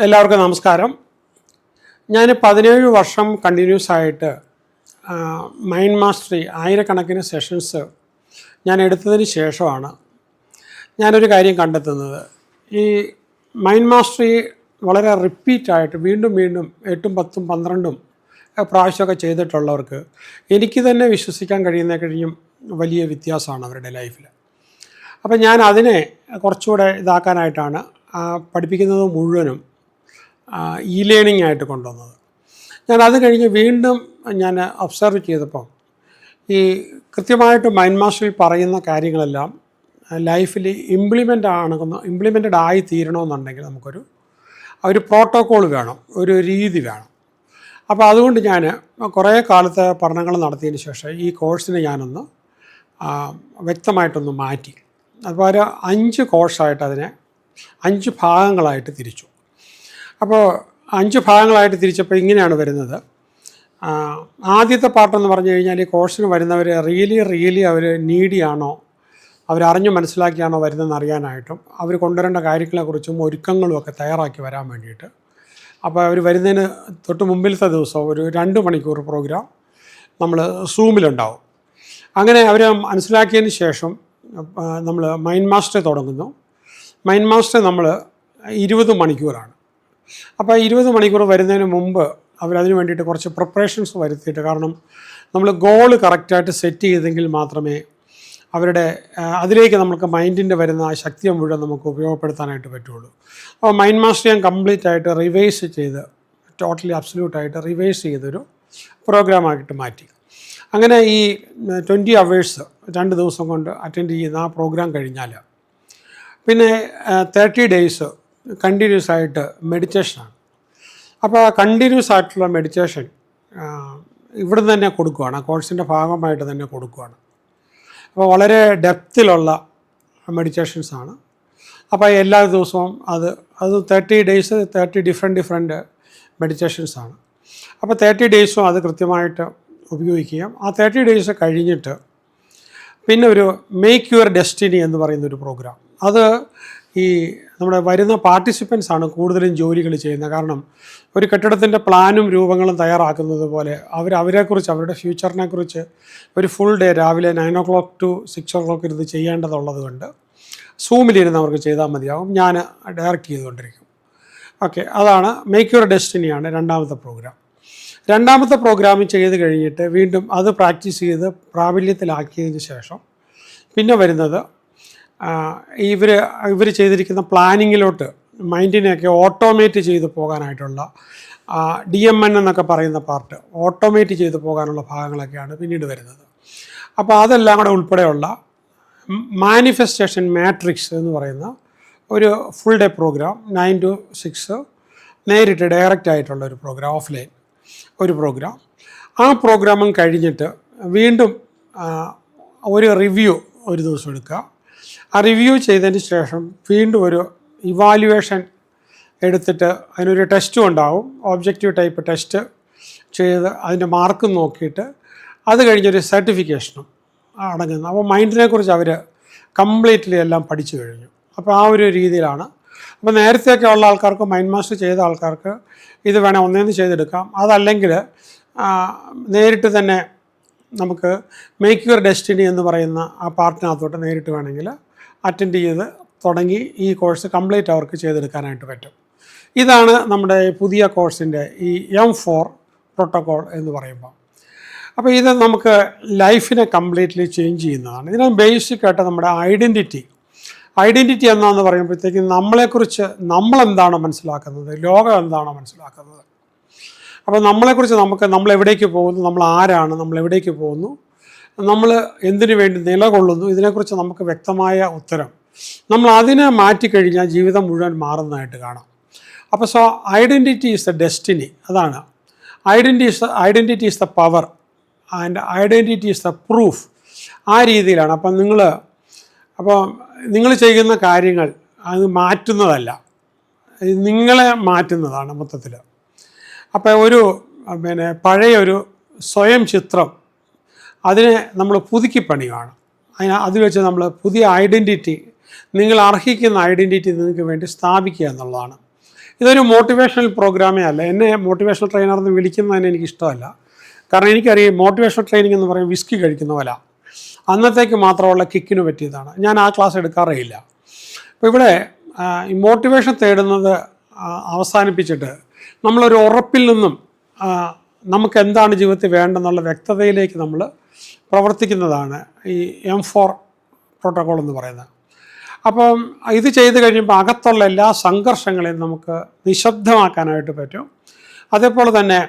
എല്ലാവർക്കും നമസ്കാരം. ഞാൻ 17 വർഷം കണ്ടിന്യൂസ് ആയിട്ട് മൈൻഡ് മാസ്റ്ററി ആയിരക്കണക്കിന് സെഷൻസ് ഞാൻ എടുത്തതിന് ശേഷമാണ് ഞാനൊരു കാര്യം കണ്ടെത്തുന്നത്. ഈ മൈൻഡ് മാസ്റ്ററി വളരെ റിപ്പീറ്റായിട്ട് വീണ്ടും വീണ്ടും 8ഉം 10ഉം 12ഉം പ്രാവശ്യമൊക്കെ ചെയ്തിട്ടുള്ളവർക്ക് എനിക്ക് തന്നെ വിശ്വസിക്കാൻ കഴിയും വലിയ വ്യത്യാസമാണ് അവരുടെ ലൈഫിൽ. അപ്പം ഞാൻ അതിനെ കുറച്ചുകൂടെ ഇതാക്കാനായിട്ടാണ് പഠിപ്പിക്കുന്നത് മുഴുവനും ഇ ലേണിംഗ് ആയിട്ട് കൊണ്ടുവന്നത്. ഞാൻ അത് കഴിഞ്ഞ് വീണ്ടും ഞാൻ ഒബ്സർവ് ചെയ്തപ്പോൾ കൃത്യമായിട്ട് മൈൻഡ് മാസ്റ്ററിൽ പറയുന്ന കാര്യങ്ങളെല്ലാം ലൈഫിൽ ഇംപ്ലിമെൻറ്റഡ് ആയി തീരണമെന്നുണ്ടെങ്കിൽ നമുക്കൊരു പ്രോട്ടോക്കോൾ വേണം, ഒരു രീതി വേണം. അപ്പോൾ അതുകൊണ്ട് ഞാൻ കുറേ കാലത്തെ പഠനങ്ങൾ നടത്തിയതിന് ശേഷം ഈ കോഴ്സിനെ ഞാനൊന്ന് വ്യക്തമായിട്ടൊന്ന് മാറ്റി. അപ്പോൾ ഒരു 5 കോഴ്സായിട്ട് അതിനെ 5 ഭാഗങ്ങളായിട്ട് തിരിച്ചു. അപ്പോൾ 5 ഭാഗങ്ങളായിട്ട് തിരിച്ചപ്പോൾ ഇങ്ങനെയാണ് വരുന്നത്. ആദ്യത്തെ പാർട്ടെന്ന് പറഞ്ഞു കഴിഞ്ഞാൽ ഈ കോഴ്സിന് വരുന്നവർ റിയലി അവർ നീഡിയാണോ, അവരറിഞ്ഞു മനസ്സിലാക്കിയാണോ വരുന്നതെന്ന് അറിയാനായിട്ടും അവർ കൊണ്ടുവരേണ്ട കാര്യങ്ങളെക്കുറിച്ചും ഒരുക്കങ്ങളും ഒക്കെ തയ്യാറാക്കി വരാൻ വേണ്ടിയിട്ട്. അപ്പോൾ അവർ വരുന്നതിന് തൊട്ട് മുമ്പിലത്തെ ദിവസം ഒരു 2 മണിക്കൂർ പ്രോഗ്രാം നമ്മൾ സൂമിലുണ്ടാവും. അങ്ങനെ അവർ മനസ്സിലാക്കിയതിന് ശേഷം നമ്മൾ മൈൻഡ് മാസ്റ്റർ തുടങ്ങുന്നു. മൈൻഡ് മാസ്റ്റർ നമ്മൾ 20 മണിക്കൂറാണ്. അപ്പോൾ 20 മണിക്കൂർ വരുന്നതിന് മുമ്പ് അവരതിന് വേണ്ടിയിട്ട് കുറച്ച് പ്രിപ്പറേഷൻസ് വരുത്തിയിട്ട്, കാരണം നമ്മൾ ഗോള് കറക്റ്റായിട്ട് സെറ്റ് ചെയ്തെങ്കിൽ മാത്രമേ അതിലേക്ക് നമുക്ക് മൈൻഡിൻ്റെ വരുന്ന ആ ശക്തിയെ മുഴുവൻ നമുക്ക് ഉപയോഗപ്പെടുത്താനായിട്ട് പറ്റുള്ളൂ. അപ്പോൾ മൈൻഡ് മാസ്റ്റർ ഞാൻ കംപ്ലീറ്റ് ആയിട്ട് റിവൈസ് ചെയ്ത് ടോട്ടലി അബ്സല്യൂട്ടായിട്ട് റിവൈസ് ചെയ്തൊരു പ്രോഗ്രാമായിട്ട് മാറ്റി. അങ്ങനെ ഈ 20 അവേഴ്സ് 2 ദിവസം കൊണ്ട് അറ്റൻഡ് ചെയ്യുന്ന ആ പ്രോഗ്രാം കഴിഞ്ഞാൽ പിന്നെ 30 ഡേയ്സ് കണ്ടിന്യൂസ് ആയിട്ട് മെഡിറ്റേഷനാണ്. അപ്പോൾ ആ കണ്ടിന്യൂസ് ആയിട്ടുള്ള മെഡിറ്റേഷൻ ഇവിടുന്ന് തന്നെ കൊടുക്കുകയാണ്, കോഴ്സിൻ്റെ ഭാഗമായിട്ട് തന്നെ കൊടുക്കുകയാണ്. അപ്പോൾ വളരെ ഡെപ്തിലുള്ള മെഡിറ്റേഷൻസാണ്. അപ്പോൾ എല്ലാ ദിവസവും അത് 30 ഡേയ്സ് 30 ഡിഫറെൻറ്റ് മെഡിറ്റേഷൻസാണ്. അപ്പോൾ 30 ഡേയ്സും അത് കൃത്യമായിട്ട് ഉപയോഗിക്കുകയും ആ 30 ഡേയ്സ് കഴിഞ്ഞിട്ട് പിന്നെ ഒരു മേക്ക് യുവർ ഡെസ്റ്റിനി എന്ന് പറയുന്നൊരു പ്രോഗ്രാം. അത് നമ്മുടെ വരുന്ന പാർട്ടിസിപ്പൻസാണ് കൂടുതലും ജോലികൾ ചെയ്യുന്നത്. കാരണം ഒരു കെട്ടിടത്തിൻ്റെ പ്ലാനും രൂപങ്ങളും തയ്യാറാക്കുന്നത് പോലെ അവരെക്കുറിച്ച് അവരുടെ ഫ്യൂച്ചറിനെക്കുറിച്ച് ഒരു ഫുൾ ഡേ രാവിലെ 9 o'clock to 6 o'clock ഇരുന്ന് ചെയ്യേണ്ടതുള്ളത് കൊണ്ട് സൂമിലിരുന്ന് അവർക്ക് ചെയ്താൽ മതിയാവും. ഞാൻ ഡയറക്റ്റ് ചെയ്തുകൊണ്ടിരിക്കും. ഓക്കെ, അതാണ് മേക്ക് യുവർ ഡെസ്റ്റിനിയാണ് രണ്ടാമത്തെ പ്രോഗ്രാം. രണ്ടാമത്തെ പ്രോഗ്രാം ചെയ്ത് കഴിഞ്ഞിട്ട് വീണ്ടും അത് പ്രാക്ടീസ് ചെയ്ത് പ്രാബല്യത്തിലാക്കിയതിന് ശേഷം പിന്നെ വരുന്നത് ഇവർ ചെയ്തിരിക്കുന്ന പ്ലാനിങ്ങിലോട്ട് മൈൻഡിനെയൊക്കെ ഓട്ടോമേറ്റ് ചെയ്ത് പോകാനായിട്ടുള്ള DMN എന്നൊക്കെ പറയുന്ന പാർട്ട്, ഓട്ടോമേറ്റ് ചെയ്ത് പോകാനുള്ള ഭാഗങ്ങളൊക്കെയാണ് പിന്നീട് വരുന്നത്. അപ്പോൾ അതെല്ലാം കൂടെ ഉൾപ്പെടെയുള്ള മാനിഫെസ്റ്റേഷൻ മാട്രിക്സ് എന്ന് പറയുന്ന ഒരു ഫുൾ ഡേ പ്രോഗ്രാം 9 to 6 നേരിട്ട് ഡയറക്റ്റ് ആയിട്ടുള്ള ഒരു പ്രോഗ്രാം, ഓഫ്ലൈൻ ഒരു പ്രോഗ്രാം. ആ പ്രോഗ്രാമും കഴിഞ്ഞിട്ട് വീണ്ടും ഒരു റിവ്യൂ ഒരു ദിവസം എടുക്കുക. ആ റിവ്യൂ ചെയ്തതിന് ശേഷം വീണ്ടും ഒരു ഇവാലുവേഷൻ എടുത്തിട്ട് അതിനൊരു ടെസ്റ്റും ഉണ്ടാവും, ഒബ്ജക്റ്റീവ് ടൈപ്പ് ടെസ്റ്റ് ചെയ്ത് അതിൻ്റെ മാർക്കും നോക്കിയിട്ട് അത് കഴിഞ്ഞൊരു സർട്ടിഫിക്കേഷനും അടങ്ങുന്നു. അപ്പോൾ മൈൻഡിനെക്കുറിച്ച് അവർ കംപ്ലീറ്റ്ലി എല്ലാം പഠിച്ചു കഴിഞ്ഞു. അപ്പോൾ ആ ഒരു രീതിയിലാണ്. അപ്പോൾ നേരത്തെയൊക്കെ ഉള്ള ആൾക്കാർക്ക്, മൈൻഡ് മാസ്റ്റർ ചെയ്ത ആൾക്കാർക്ക് ഇത് വേണേൽ ഒന്നേന്ന് ചെയ്തെടുക്കാം. അതല്ലെങ്കിൽ നേരിട്ട് തന്നെ നമുക്ക് മേക്ക് യുവർ ഡെസ്റ്റിനി എന്ന് പറയുന്ന ആ പാർട്ടിനകത്തോട്ട് നേരിട്ട് വേണമെങ്കിൽ അറ്റൻഡ് ചെയ്ത് തുടങ്ങി ഈ കോഴ്സ് കംപ്ലീറ്റ് അവർക്ക് ചെയ്തെടുക്കാനായിട്ട് പറ്റും. ഇതാണ് നമ്മുടെ പുതിയ കോഴ്സിൻ്റെ ഈ M4 പ്രോട്ടോക്കോൾ എന്ന് പറയുമ്പോൾ. അപ്പോൾ ഇത് നമുക്ക് ലൈഫിനെ കംപ്ലീറ്റ്ലി ചേഞ്ച് ചെയ്യുന്നതാണ്. ഇതിന് ബേസിക്കായിട്ട് നമ്മുടെ ഐഡൻറ്റിറ്റി എന്താണെന്ന് പറയുമ്പോഴത്തേക്കും നമ്മളെക്കുറിച്ച് നമ്മളെന്താണോ മനസ്സിലാക്കുന്നത്, ലോകം എന്താണോ മനസ്സിലാക്കുന്നത്, അപ്പോൾ നമ്മളെക്കുറിച്ച് നമ്മൾ എവിടേക്ക് പോകുന്നു, നമ്മൾ ആരാണ്, നമ്മൾ എവിടേക്ക് പോകുന്നു, നമ്മൾ എന്തിനു വേണ്ടി നിലകൊള്ളുന്നു, ഇതിനെക്കുറിച്ച് നമുക്ക് വ്യക്തമായ ഉത്തരം നമ്മൾ അതിനെ മാറ്റിക്കഴിഞ്ഞാൽ ജീവിതം മുഴുവൻ മാറുന്നതായിട്ട് കാണാം. അപ്പോൾ ഐഡൻറ്റിറ്റി ഈസ് ദ ഡെസ്റ്റിനി. അതാണ് identity is the power and identity is the proof. ആ രീതിയിലാണ്. അപ്പം നിങ്ങൾ ചെയ്യുന്ന കാര്യങ്ങൾ അത് മാറ്റുന്നതല്ല, നിങ്ങളെ മാറ്റുന്നതാണ് മൊത്തത്തിൽ. അപ്പോൾ പഴയൊരു സ്വയം ചിത്രം അതിനെ നമ്മൾ പുതുക്കി പണിയുകയാണ്. അത് വെച്ച് നമ്മൾ പുതിയ ഐഡൻറ്റിറ്റി, നിങ്ങൾ അർഹിക്കുന്ന ഐഡൻറ്റിറ്റി നിങ്ങൾക്ക് വേണ്ടി സ്ഥാപിക്കുക എന്നുള്ളതാണ്. ഇതൊരു മോട്ടിവേഷണൽ പ്രോഗ്രാമേ അല്ല. എന്നെ മോട്ടിവേഷണൽ ട്രെയിനർ എന്ന് വിളിക്കുന്നതിന് എനിക്കിഷ്ടമല്ല. കാരണം എനിക്കറിയാം മോട്ടിവേഷണൽ ട്രെയിനിങ് എന്ന് പറയുന്നത് വിസ്കി കഴിക്കുന്ന പോലെ അന്നത്തേക്ക് മാത്രമുള്ള കിക്കിന് പറ്റിയതാണ്. ഞാൻ ആ ക്ലാസ് എടുക്കാറേ ഇല്ല. അപ്പോൾ ഇവിടെ ഈ മോട്ടിവേഷൻ തേടുന്നത് അവസാനിപ്പിച്ചിട്ട് നമ്മളൊരു ഉറപ്പിൽ നിന്നും നമുക്ക് എന്താണ് ജീവിതത്തിൽ വേണ്ടെന്നുള്ള വ്യക്തതയിലേക്ക് നമ്മൾ പ്രവർത്തിക്കുന്നതാണ് ഈ M4 പ്രോട്ടോക്കോൾ എന്ന് പറയുന്നത്. അപ്പം ഇത് ചെയ്ത് കഴിയുമ്പോൾ അകത്തുള്ള എല്ലാ സംഘർഷങ്ങളെയും നമുക്ക് നിശബ്ദമാക്കാനായിട്ട് പറ്റും. അതേപോലെ തന്നെ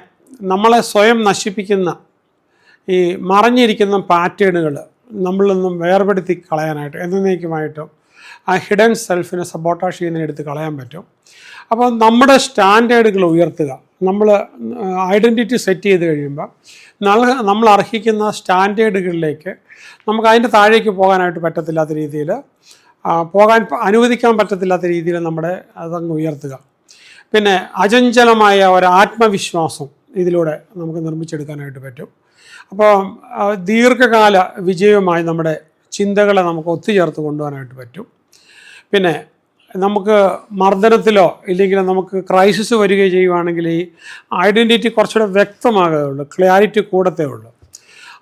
നമ്മളെ സ്വയം നശിപ്പിക്കുന്ന ഈ മറഞ്ഞിരിക്കുന്ന പാറ്റേണുകൾ നമ്മളിൽ നിന്നും വേർപെടുത്തി കളയാനായിട്ട് എന്നേക്കുമായിട്ടും ആ ഹിഡൻ സെൽഫിനെ സബോട്ടാഷ് ചെയ്യുന്നതിന് എടുത്ത് കളയാൻ പറ്റും. അപ്പോൾ നമ്മുടെ സ്റ്റാൻഡേർഡുകൾ ഉയർത്തുക. നമ്മൾ ഐഡൻറ്റിറ്റി സെറ്റ് ചെയ്ത് കഴിയുമ്പോൾ നമ്മൾ അർഹിക്കുന്ന സ്റ്റാൻഡേർഡുകളിലേക്ക് നമുക്ക് അതിൻ്റെ താഴേക്ക് പോകാനായിട്ട് പറ്റത്തില്ലാത്ത രീതിയിൽ പോകാൻ അനുവദിക്കാൻ പറ്റത്തില്ലാത്ത രീതിയിൽ നമ്മുടെ അതങ്ങ് ഉയർത്തുക. പിന്നെ അചഞ്ചലമായ ഒരു ആത്മവിശ്വാസം ഇതിലൂടെ നമുക്ക് നിർമ്മിച്ചെടുക്കാനായിട്ട് പറ്റും. അപ്പോൾ ദീർഘകാല വിജയവുമായി നമ്മുടെ ചിന്തകളെ നമുക്ക് ഒത്തുചേർത്ത് കൊണ്ടുപോകാനായിട്ട് പറ്റും. പിന്നെ നമുക്ക് മർദ്ദനത്തിലോ ഇല്ലെങ്കിൽ നമുക്ക് ക്രൈസിസ് വരികയോ ചെയ്യുവാണെങ്കിൽ ഈ ഐഡൻറ്റിറ്റി കുറച്ചുകൂടെ വ്യക്തമാകുകയുള്ളൂ, ക്ലാരിറ്റി കൂടത്തേ ഉള്ളൂ.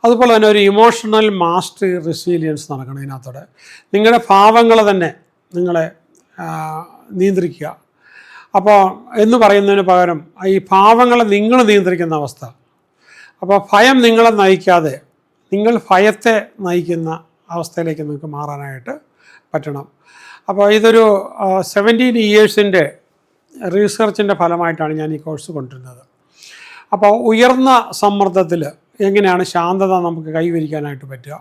അതുപോലെ തന്നെ ഒരു ഇമോഷണൽ മാസ്റ്ററി റെസീലിയൻസ് നടക്കണം ഇതിനകത്തോടെ. നിങ്ങളുടെ ഭാവങ്ങൾ തന്നെ നിങ്ങളെ നിയന്ത്രിക്കുക. അപ്പോൾ എന്ന് പറയുന്നതിന് പകരം ഈ ഭാവങ്ങളെ നിങ്ങൾ നിയന്ത്രിക്കുന്ന അവസ്ഥ. അപ്പോൾ ഭയം നിങ്ങളെ നയിക്കാതെ നിങ്ങൾ ഭയത്തെ നയിക്കുന്ന അവസ്ഥയിലേക്ക് നിങ്ങൾക്ക് മാറാനായിട്ട് പറ്റണം. അപ്പോൾ ഇതൊരു 17 ഇയേഴ്സിൻ്റെ റീസെർച്ചിൻ്റെ ഫലമായിട്ടാണ് ഞാൻ ഈ കോഴ്സ് കൊണ്ടുവരുന്നത്. അപ്പോൾ ഉയർന്ന സമ്മർദ്ദത്തിൽ എങ്ങനെയാണ് ശാന്തത നമുക്ക് കൈവരിക്കാനായിട്ട് പറ്റുക.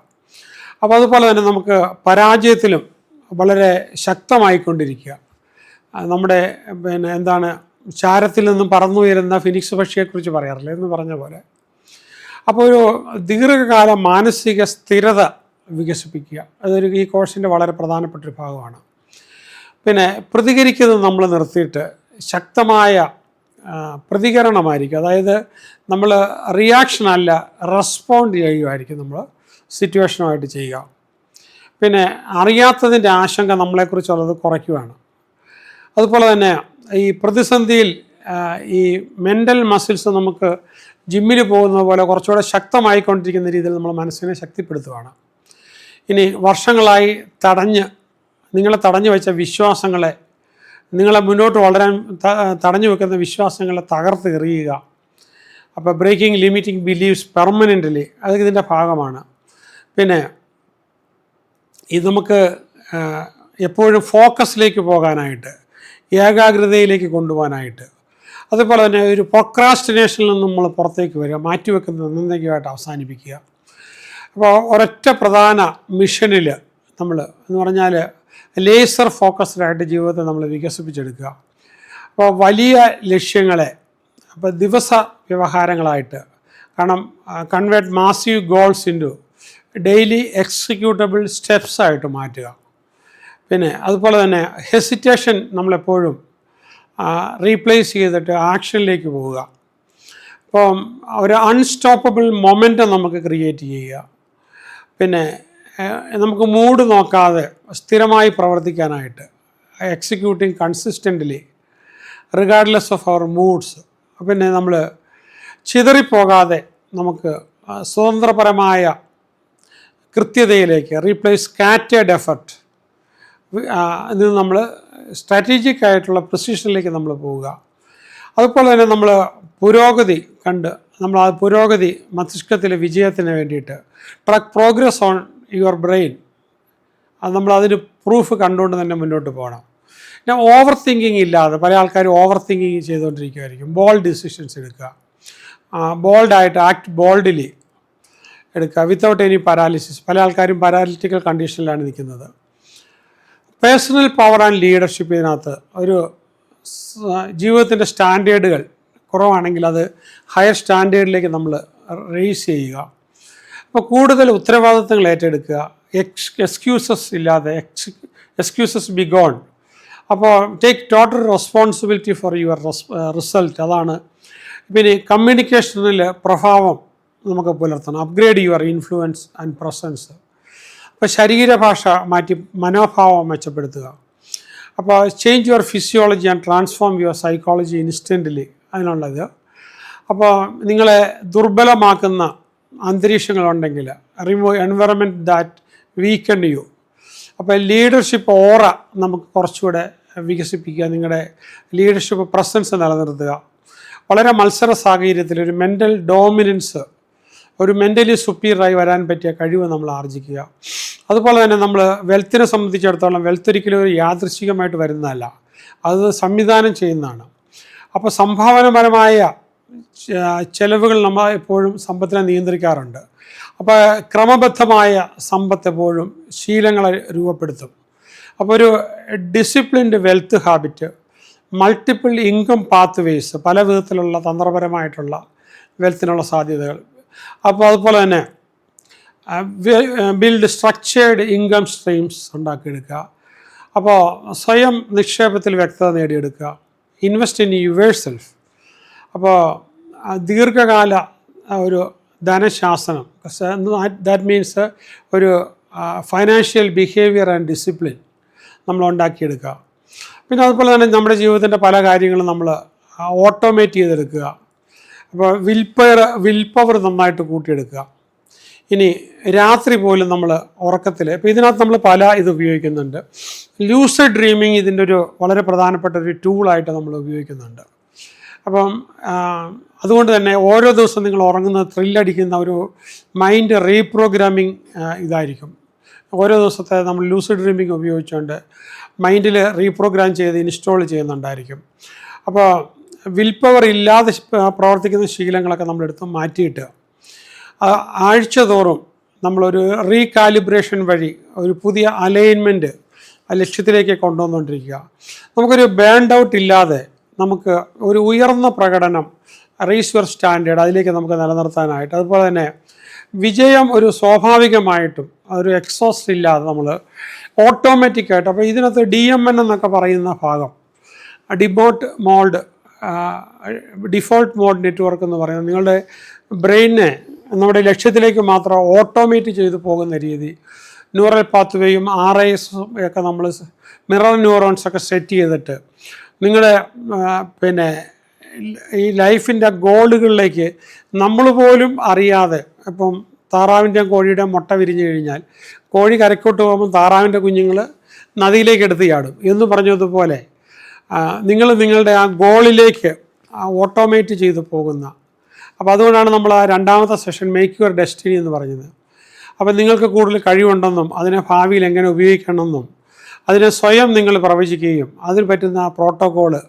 അപ്പോൾ അതുപോലെ തന്നെ നമുക്ക് പരാജയത്തിലും വളരെ ശക്തമായിക്കൊണ്ടിരിക്കുക. നമ്മുടെ എന്താണ് ചാരത്തിൽ നിന്നും പറന്നുയരുന്ന ഫിനിക്സ് പക്ഷിയെക്കുറിച്ച് പറയാറില്ല എന്ന് പറഞ്ഞ പോലെ. അപ്പോൾ ഒരു ദീർഘകാല മാനസിക സ്ഥിരത വികസിപ്പിക്കുക, അതൊരു ഈ കോഴ്സിൻ്റെ വളരെ പ്രധാനപ്പെട്ടൊരു ഭാഗമാണ്. പിന്നെ പ്രതികരിക്കുന്നത് നമ്മൾ നിർത്തിയിട്ട് ശക്തമായ പ്രതികരണമായിരിക്കും. അതായത് നമ്മൾ റിയാക്ഷൻ അല്ല റെസ്പോണ്ട് ചെയ്യുമായിരിക്കും നമ്മൾ സിറ്റുവേഷനുമായിട്ട് ചെയ്യുക. പിന്നെ അറിയാത്തതിൻ്റെ ആശങ്ക നമ്മളെക്കുറിച്ചുള്ളത് കുറയ്ക്കുകയാണ്. അതുപോലെ തന്നെ ഈ പ്രതിസന്ധിയിൽ ഈ മെൻ്റൽ മസിൽസ് നമുക്ക് ജിമ്മിൽ പോകുന്ന പോലെ കുറച്ചുകൂടെ ശക്തമായിക്കൊണ്ടിരിക്കുന്ന രീതിയിൽ നമ്മൾ മനസ്സിനെ ശക്തിപ്പെടുത്തുകയാണ്. ഇനി വർഷങ്ങളായി നിങ്ങളെ തടഞ്ഞു വെച്ച വിശ്വാസങ്ങളെ, നിങ്ങളെ മുന്നോട്ട് വളരാൻ തടഞ്ഞു വെക്കുന്ന വിശ്വാസങ്ങളെ തകർത്ത് എറിയുക. അപ്പോൾ ബ്രേക്കിംഗ് ലിമിറ്റിംഗ് ബിലീവ്സ് പെർമനൻ്റലി അത് ഇതിൻ്റെ ഭാഗമാണ്. പിന്നെ ഇത് നമുക്ക് എപ്പോഴും ഫോക്കസിലേക്ക് പോകാനായിട്ട്, ഏകാഗ്രതയിലേക്ക് കൊണ്ടുപോകാനായിട്ട്, അതുപോലെ തന്നെ ഒരു പ്രൊക്രാസ്റ്റിനേഷനിൽ നിന്ന് നമ്മൾ പുറത്തേക്ക് വരിക, മാറ്റിവെക്കുന്നത് എന്നേക്കുമായിട്ട് അവസാനിപ്പിക്കുക. അപ്പോൾ ഒരൊറ്റ പ്രധാന മിഷനിൽ നമ്മൾ എന്ന് പറഞ്ഞാൽ ലേസർ ഫോക്കസ്ഡായിട്ട് ജീവിതത്തെ നമ്മൾ വികസിപ്പിച്ചെടുക്കുക. അപ്പോൾ വലിയ ലക്ഷ്യങ്ങളെ അപ്പോൾ ദിവസ വ്യവഹാരങ്ങളായിട്ട്, കാരണം convert massive goals into daily executable steps ആയിട്ട് മാറ്റുക. പിന്നെ അതുപോലെ തന്നെ ഹെസിറ്റേഷൻ നമ്മളെപ്പോഴും റീപ്ലേസ് ചെയ്തിട്ട് ആക്ഷനിലേക്ക് പോവുക. അപ്പം ഒരു അൺസ്റ്റോപ്പബിൾ മൊമെൻറ്റം നമുക്ക് ക്രിയേറ്റ് ചെയ്യുക. പിന്നെ നമുക്ക് മൂഡ് നോക്കാതെ സ്ഥിരമായി പ്രവർത്തിക്കാനായിട്ട്, executing consistently regardless of our moods. പിന്നെ നമ്മൾ ചിതറിപ്പോകാതെ നമുക്ക് സ്വതന്ത്രപരമായ കൃത്യതയിലേക്ക് റീപ്ലേസ് സ്കാറ്റേർഡ് എഫർട്ട് ഇത് നമ്മൾ സ്ട്രാറ്റജിക് ആയിട്ടുള്ള പൊസിഷനിലേക്ക് നമ്മൾ പോവുക. അതുപോലെ തന്നെ നമ്മൾ പുരോഗതി കണ്ട് നമ്മൾ ആ പുരോഗതി മസ്തിഷ്കത്തിലെ വിജയത്തിന് വേണ്ടിയിട്ട് പ്രോഗ്രസ് ഓൺ യുവർ ബ്രെയിൻ, അത് നമ്മളതിന് പ്രൂഫ് കണ്ടുകൊണ്ട് തന്നെ മുന്നോട്ട് പോകണം. പിന്നെ ഓവർ തിങ്കിങ് ഇല്ലാതെ, പല ആൾക്കാരും ഓവർ തിങ്കിങ് ചെയ്തുകൊണ്ടിരിക്കുമായിരിക്കും. ബോൾഡ് ഡിസിഷൻസ് എടുക്കുക, ബോൾഡായിട്ട് ആക്ട് ബോൾഡ്ലി എടുക്കുക, വിത്തൗട്ട് എനി പാരാലിസിസ്. പല ആൾക്കാരും പാരാലിറ്റിക്കൽ കണ്ടീഷനിലാണ് നിൽക്കുന്നത്. പേഴ്സണൽ പവർ ആൻഡ് ലീഡർഷിപ്പ് ഇതിനകത്ത് ഒരു ജീവിതത്തിൻ്റെ സ്റ്റാൻഡേർഡുകൾ കുറവാണെങ്കിൽ അത് ഹയർ സ്റ്റാൻഡേർഡിലേക്ക് നമ്മൾ റേസ് ചെയ്യുക. അപ്പോൾ കൂടുതൽ ഉത്തരവാദിത്തങ്ങൾ ഏറ്റെടുക്കുക, എക്സ്ക്യൂസസ് ഇല്ലാതെ, എക്സ്ക്യൂസസ് ബി ഗോൺ. അപ്പോൾ take total responsibility for your result. അതാണ്. പിന്നെ കമ്മ്യൂണിക്കേഷനിൽ പ്രഭാവം നമുക്ക് പുലർത്തണം, upgrade your influence and presence. അപ്പോൾ ശരീരഭാഷ മാറ്റി മനോഭാവം മെച്ചപ്പെടുത്തുക. അപ്പോൾ change your physiology and transform your psychology instantly അതിനുള്ളത്. അപ്പോൾ നിങ്ങളെ ദുർബലമാക്കുന്ന അന്തരീക്ഷങ്ങളുണ്ടെങ്കിൽ remove environment that weaken you. അപ്പോൾ ലീഡർഷിപ്പ് ഓറ നമുക്ക് കുറച്ചുകൂടെ വികസിപ്പിക്കുക, നിങ്ങളുടെ ലീഡർഷിപ്പ് പ്രസൻസ് നിലനിർത്തുക. വളരെ മത്സര സാഹചര്യത്തിൽ ഒരു മെൻ്റൽ ഡോമിനൻസ്, ഒരു മെൻ്റലി സുപ്പീരിയറായി വരാൻ പറ്റിയ കഴിവ് നമ്മൾ ആർജിക്കുക. അതുപോലെ തന്നെ നമ്മൾ വെൽത്തിനെ സംബന്ധിച്ചിടത്തോളം വെൽത്ത് ഒരിക്കലും ഒരു യാദൃശ്ചികമായിട്ട് വരുന്നതല്ല, അത് സംവിധാനം ചെയ്യുന്നതാണ്. അപ്പോൾ സംഭാവനപരമായ ചെലവുകൾ നമ്മൾ എപ്പോഴും സമ്പത്തിനെ നിയന്ത്രിക്കാറുണ്ട്. അപ്പോൾ ക്രമബദ്ധമായ സമ്പത്ത് എപ്പോഴും ശീലങ്ങളെ രൂപപ്പെടുത്തും. അപ്പോൾ ഒരു disciplined wealth habit, multiple income pathways, പല വിധത്തിലുള്ള തന്ത്രപരമായിട്ടുള്ള വെൽത്തിനുള്ള സാധ്യതകൾ. അപ്പോൾ അതുപോലെ തന്നെ ബിൽഡ് സ്ട്രക്ചേർഡ് ഇൻകം സ്ട്രീംസ് ഉണ്ടാക്കിയെടുക്കുക. അപ്പോൾ സ്വയം നിക്ഷേപത്തിൽ വ്യക്തത നേടിയെടുക്കുക. Invest in yours self. അപ്പോൾ ദീർഘകാല ഒരു ധനശാസനം, ദാറ്റ് മീൻസ് ഒരു ഫൈനാൻഷ്യൽ ബിഹേവിയർ ആൻഡ് ഡിസിപ്ലിൻ നമ്മൾ ഉണ്ടാക്കിയെടുക്കുക. പിന്നെ അതുപോലെ തന്നെ നമ്മുടെ ജീവിതത്തിൻ്റെ പല കാര്യങ്ങളും നമ്മൾ ഓട്ടോമേറ്റ് ചെയ്തെടുക്കുക. അപ്പോൾ വിൽ പവർ നന്നായിട്ട് കൂട്ടിയെടുക്കുക. ഇനി രാത്രി പോലും നമ്മൾ ഉറക്കത്തിൽ, ഇപ്പോൾ ഇതിനകത്ത് നമ്മൾ പല ഇത് ഉപയോഗിക്കുന്നുണ്ട്. ലൂസിഡ് ഡ്രീമിങ് ഇതിൻ്റെ ഒരു വളരെ പ്രധാനപ്പെട്ട ഒരു ടൂളായിട്ട് നമ്മൾ ഉപയോഗിക്കുന്നുണ്ട്. അപ്പം അതുകൊണ്ട് തന്നെ ഓരോ ദിവസവും നിങ്ങൾ ഉറങ്ങുന്നത് ത്രില്ലടിക്കുന്ന ഒരു മൈൻഡ് റീപ്രോഗ്രാമിംഗ് ഇതായിരിക്കും. ഓരോ ദിവസത്തെ നമ്മൾ ലൂസിഡ് ഡ്രീമിങ് ഉപയോഗിച്ചുകൊണ്ട് മൈൻഡിൽ റീപ്രോഗ്രാം ചെയ്ത് ഇൻസ്റ്റാൾ ചെയ്യുന്നുണ്ടായിരിക്കും. അപ്പോൾ വിൽ പവർ ഇല്ലാതെ പ്രവർത്തിക്കുന്ന ശീലങ്ങളൊക്കെ നമ്മളെടുത്ത് മാറ്റിയിട്ട് ആഴ്ച തോറും നമ്മളൊരു റീകാലിബ്രേഷൻ വഴി ഒരു പുതിയ അലൈൻമെൻറ്റ് ലക്ഷ്യത്തിലേക്ക് കൊണ്ടുവന്നുകൊണ്ടിരിക്കുക. നമുക്കൊരു ബേൺഡ് ഔട്ട് ഇല്ലാതെ നമുക്ക് ഒരു ഉയർന്ന പ്രകടനം, റേസ് യുവർ സ്റ്റാൻഡേർഡ്, അതിലേക്ക് നമുക്ക് നിലനിർത്താനായിട്ട്. അതുപോലെ തന്നെ വിജയം ഒരു സ്വാഭാവികമായിട്ടും ഒരു എക്സോസ്റ്റ് ഇല്ലാതെ നമ്മൾ ഓട്ടോമാറ്റിക്കായിട്ട്. അപ്പോൾ ഇതിനകത്ത് DMN എന്നൊക്കെ പറയുന്ന ഭാഗം, ഡിഫോൾട്ട് മോഡ് നെറ്റ്വർക്ക് എന്ന് പറയുന്നത്, നിങ്ങളുടെ ബ്രെയിനെ നമ്മുടെ ലക്ഷ്യത്തിലേക്ക് മാത്രം ഓട്ടോമേറ്റ് ചെയ്തു പോകുന്ന രീതി. ന്യൂറൽ പാത്വേയും RIS ഒക്കെ നമ്മൾ മിറർ ന്യൂറോൺസൊക്കെ സെറ്റ് ചെയ്തിട്ട് നിങ്ങളുടെ പിന്നെ ഈ ലൈഫിൻ്റെ ഗോളുകളിലേക്ക് നമ്മൾ പോലും അറിയാതെ, ഇപ്പം താറാവിൻ്റെയും കോഴിയുടെയും മുട്ട വിരിഞ്ഞു കഴിഞ്ഞാൽ കോഴി കരക്കോട്ട് പോകുമ്പോൾ താറാവിൻ്റെ കുഞ്ഞുങ്ങൾ നദിയിലേക്ക് എടുത്ത് ചാടും എന്ന് പറഞ്ഞതുപോലെ നിങ്ങൾ നിങ്ങളുടെ ആ ഗോളിലേക്ക് ഓട്ടോമേറ്റ് ചെയ്തു പോകുന്ന. അപ്പോൾ അതുകൊണ്ടാണ് നമ്മൾ ആ രണ്ടാമത്തെ സെഷൻ മേക്ക് യുവർ ഡെസ്റ്റിനി എന്ന് പറഞ്ഞത്. അപ്പോൾ നിങ്ങൾക്ക് കൂടുതൽ കഴിവുണ്ടെന്നും അതിനെ ഭാവിയിൽ എങ്ങനെ ഉപയോഗിക്കണമെന്നും അതിനെ സ്വയം നിങ്ങൾ പ്രവചിക്കുകയും അതിന് പറ്റുന്ന പ്രോട്ടോക്കോള്,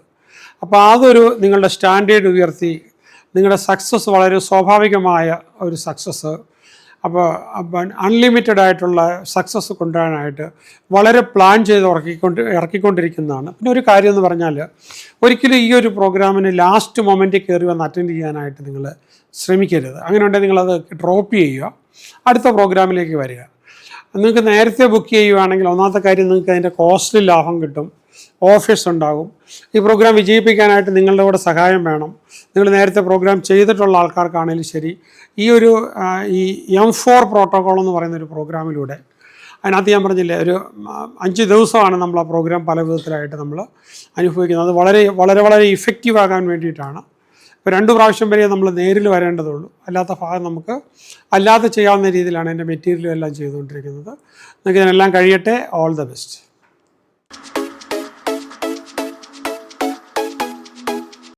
അപ്പോൾ അതൊരു നിങ്ങളുടെ സ്റ്റാൻഡേർഡ് ഉയർത്തി നിങ്ങളുടെ സക്സസ് വളരെ സ്വാഭാവികമായ ഒരു സക്സസ്, അപ്പോൾ അൺലിമിറ്റഡ് ആയിട്ടുള്ള സക്സസ് കൊണ്ടുവരാനായിട്ട് വളരെ പ്ലാൻ ചെയ്ത് ഇറക്കിക്കൊണ്ടിരിക്കുന്നതാണ്. പിന്നെ ഒരു കാര്യം എന്ന് പറഞ്ഞാൽ, ഒരിക്കലും ഈ ഒരു പ്രോഗ്രാമിന് ലാസ്റ്റ് മൊമെൻറ്റിൽ കയറി വന്ന് അറ്റൻഡ് ചെയ്യാനായിട്ട് നിങ്ങൾ ശ്രമിക്കരുത്. അങ്ങനെ ഉണ്ടെങ്കിൽ നിങ്ങളത് ഡ്രോപ്പ് ചെയ്യുക, അടുത്ത പ്രോഗ്രാമിലേക്ക് വരിക. നിങ്ങൾക്ക് നേരത്തെ ബുക്ക് ചെയ്യുകയാണെങ്കിൽ ഒന്നാമത്തെ കാര്യം നിങ്ങൾക്ക് അതിൻ്റെ കോസ്റ്റ്ലി ലാഭം കിട്ടും, ഓഫേഴ്സ് ഉണ്ടാകും. ഈ പ്രോഗ്രാം വിജയിപ്പിക്കാനായിട്ട് നിങ്ങളുടെ കൂടെ സഹായം വേണം. നിങ്ങൾ നേരത്തെ പ്രോഗ്രാം ചെയ്തിട്ടുള്ള ആൾക്കാർക്കാണെങ്കിലും ശരി, ഈ M4 പ്രോട്ടോക്കോൾ എന്ന് പറയുന്നൊരു പ്രോഗ്രാമിലൂടെ, അതിനകത്ത് ഞാൻ പറഞ്ഞില്ലേ, ഒരു 5 ദിവസമാണ് നമ്മൾ ആ പ്രോഗ്രാം പല വിധത്തിലായിട്ട് നമ്മൾ അനുഭവിക്കുന്നത്. അത് വളരെ വളരെ വളരെ ഇഫക്റ്റീവ് ആകാൻ വേണ്ടിയിട്ടാണ്. ഇപ്പോൾ 2 പ്രാവശ്യം വരെ നമ്മൾ നേരിൽ വരേണ്ടതുള്ളൂ, അല്ലാത്ത ഭാഗം നമുക്ക് അല്ലാതെ ചെയ്യാവുന്ന രീതിയിലാണ് എൻ്റെ മെറ്റീരിയലും എല്ലാം ചെയ്തുകൊണ്ടിരിക്കുന്നത്. നിങ്ങൾക്ക് ഇതിനെല്ലാം കഴിയട്ടെ. All the best.